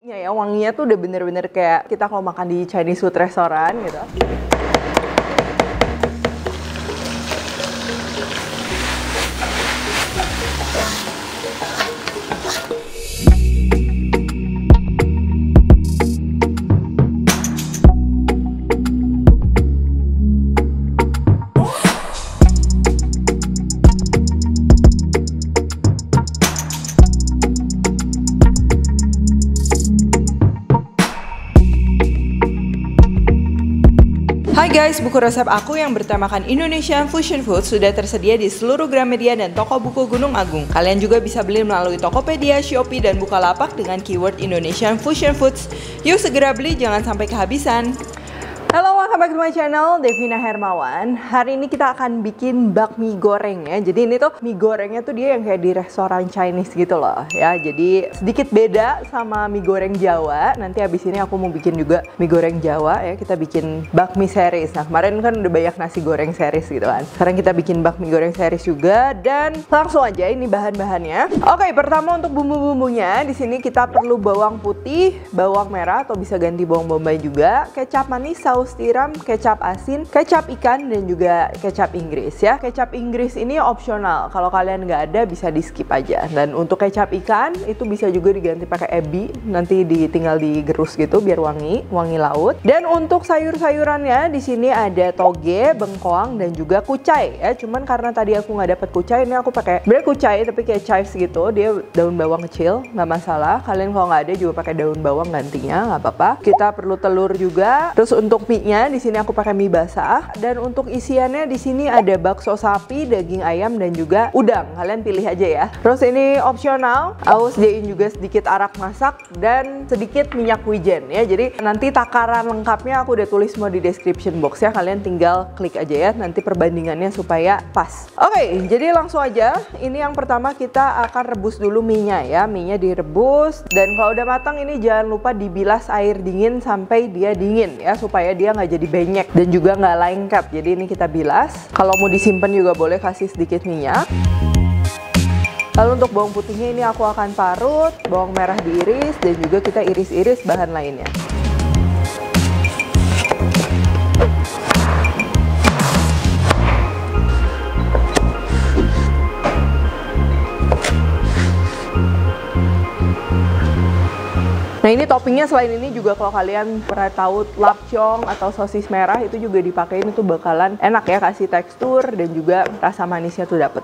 Ya, wanginya tuh udah bener-bener kayak kita kalau makan di Chinese food restoran gitu. Hai guys, buku resep aku yang bertemakan Indonesian Fusion Food sudah tersedia di seluruh Gramedia dan toko buku Gunung Agung. Kalian juga bisa beli melalui Tokopedia, Shopee, dan Bukalapak dengan keyword Indonesian Fusion Foods. Yuk segera beli, jangan sampai kehabisan. Halo, welcome back to my channel, Devina Hermawan. Hari ini kita akan bikin bakmi goreng ya. Jadi ini tuh mie gorengnya tuh dia yang kayak di restoran Chinese gitu loh ya. Jadi sedikit beda sama mie goreng Jawa. Nanti abis ini aku mau bikin juga mie goreng Jawa ya. Kita bikin bakmi series. Nah kemarin kan udah banyak nasi goreng series gitu kan. Sekarang kita bikin bakmi goreng series juga. Dan langsung aja ini bahan-bahannya. Oke, pertama untuk bumbu-bumbunya. Di sini kita perlu bawang putih, bawang merah atau bisa ganti bawang bombay juga, kecap manis, saus tiram, kecap asin, kecap ikan, dan juga kecap Inggris ya. Kecap Inggris ini opsional. Kalau kalian nggak ada bisa di skip aja. Dan untuk kecap ikan itu bisa juga diganti pakai ebi. Nanti tinggal digerus gitu biar wangi laut. Dan untuk sayur-sayurannya di sini ada toge, bengkoang, dan juga kucai ya. Cuman karena tadi aku nggak dapet kucai, ini aku pakai bener kucai tapi kayak chives gitu. Dia daun bawang kecil, nggak masalah. Kalian kalau nggak ada juga pakai daun bawang gantinya, nggak apa-apa. Kita perlu telur juga. Terus untuk mie-nya di sini aku pakai mie basah, dan untuk isiannya di sini ada bakso sapi, daging ayam, dan juga udang. Kalian pilih aja ya. Terus ini opsional, aku sediain juga sedikit arak masak dan sedikit minyak wijen ya. Jadi nanti takaran lengkapnya aku udah tulis semua di description box ya. Kalian tinggal klik aja ya nanti perbandingannya supaya pas. Oke, jadi langsung aja. Ini yang pertama kita akan rebus dulu mie-nya ya. Mie-nya direbus, dan kalau udah matang ini jangan lupa dibilas air dingin sampai dia dingin ya, supaya dia nggak jadi benyek dan juga nggak lengket. Jadi ini kita bilas. Kalau mau disimpan juga boleh kasih sedikit minyak. Lalu untuk bawang putihnya ini aku akan parut, bawang merah diiris, dan juga kita iris-iris bahan lainnya. Nah ini toppingnya selain ini juga kalau kalian pernah tahu lapcong atau sosis merah itu juga dipakein, itu bakalan enak ya, kasih tekstur dan juga rasa manisnya tuh dapet.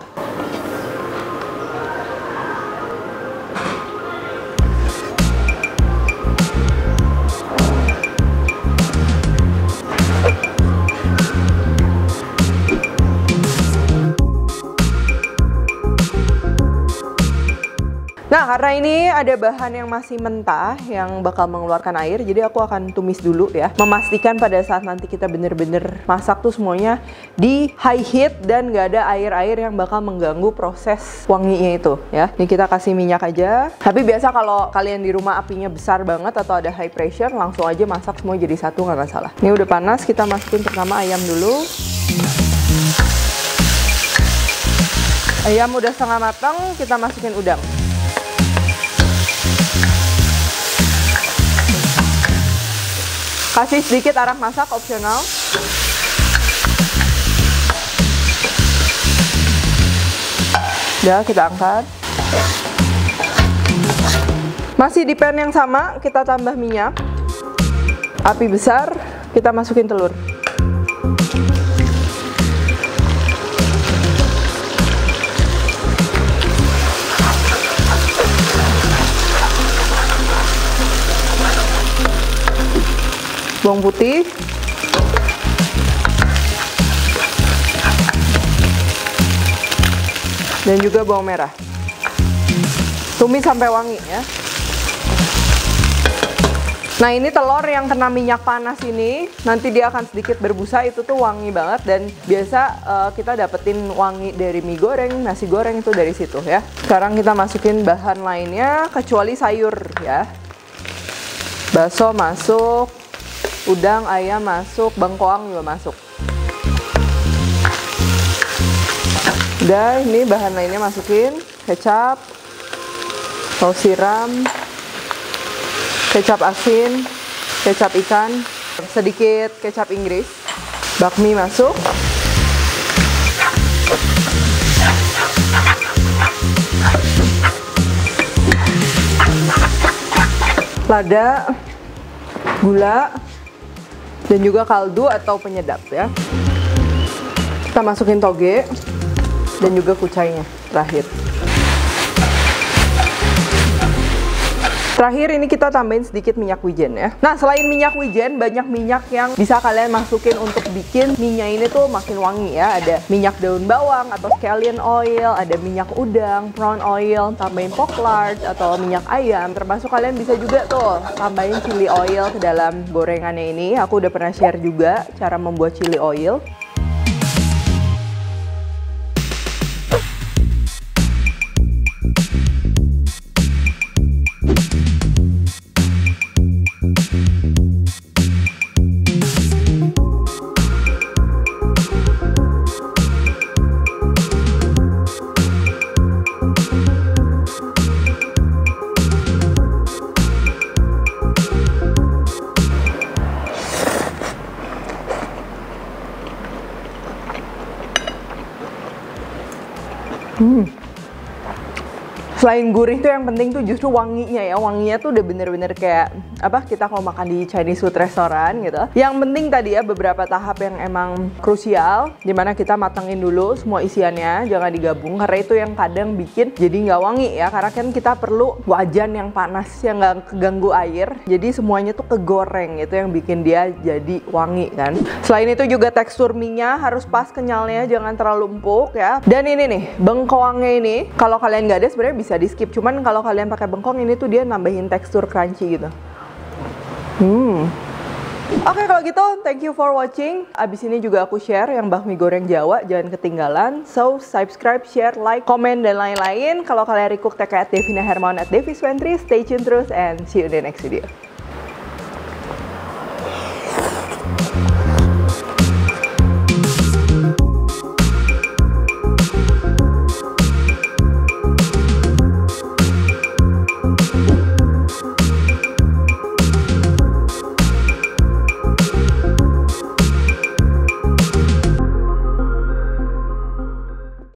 Nah karena ini ada bahan yang masih mentah yang bakal mengeluarkan air, jadi aku akan tumis dulu ya. Memastikan pada saat nanti kita bener-bener masak tuh semuanya di high heat dan nggak ada air-air yang bakal mengganggu proses wanginya itu ya. Ini kita kasih minyak aja. Tapi biasa kalau kalian di rumah apinya besar banget atau ada high pressure, langsung aja masak semua jadi satu, nggak masalah. Ini udah panas, kita masukin pertama ayam dulu. Ayam udah setengah matang, kita masukin udang. Kasih sedikit arak masak opsional. Udah, kita angkat. Masih di pan yang sama, kita tambah minyak. Api besar, kita masukin telur. Bawang putih, dan juga bawang merah. Tumis sampai wangi ya. Nah ini telur yang kena minyak panas ini, nanti dia akan sedikit berbusa, itu tuh wangi banget. Dan biasa kita dapetin wangi dari mie goreng, nasi goreng itu dari situ ya. Sekarang kita masukin bahan lainnya, kecuali sayur ya. Bakso masuk, udang, ayam masuk, bengkoang juga masuk. Udah, ini bahan lainnya masukin, kecap, saus tiram, kecap asin, kecap ikan, sedikit kecap Inggris. Bakmi masuk. Lada, gula, dan juga kaldu atau penyedap ya. Kita masukin toge dan juga kucainya terakhir. Terakhir ini kita tambahin sedikit minyak wijen ya. Nah, selain minyak wijen, banyak minyak yang bisa kalian masukin untuk bikin minyak ini tuh makin wangi ya. Ada minyak daun bawang atau scallion oil, ada minyak udang, prawn oil, tambahin pork lard atau minyak ayam. Termasuk kalian bisa juga tuh tambahin chili oil ke dalam gorengannya ini. Aku udah pernah share juga cara membuat chili oil. Selain gurih tuh yang penting tuh justru wanginya ya. Wanginya tuh udah bener-bener kayak apa, kita kalau makan di Chinese food restoran gitu. Yang penting tadi ya beberapa tahap yang emang krusial, dimana kita matangin dulu semua isiannya, jangan digabung karena itu yang kadang bikin jadi nggak wangi ya. Karena kan kita perlu wajan yang panas yang nggak keganggu air, jadi semuanya tuh kegoreng, itu yang bikin dia jadi wangi kan. Selain itu juga tekstur mie-nya harus pas kenyalnya, jangan terlalu empuk ya. Dan ini nih bengkoangnya ini, kalau kalian nggak ada sebenarnya bisa di skip, cuman kalau kalian pakai bengkong ini tuh dia nambahin tekstur crunchy gitu. Oke, kalau gitu thank you for watching. Abis ini juga aku share yang bakmi goreng Jawa, jangan ketinggalan. So subscribe, share, like, komen, dan lain-lain. Kalau kalian request tag at Devina Hermawan at Devi Swentri, stay tune terus and see you in the next video.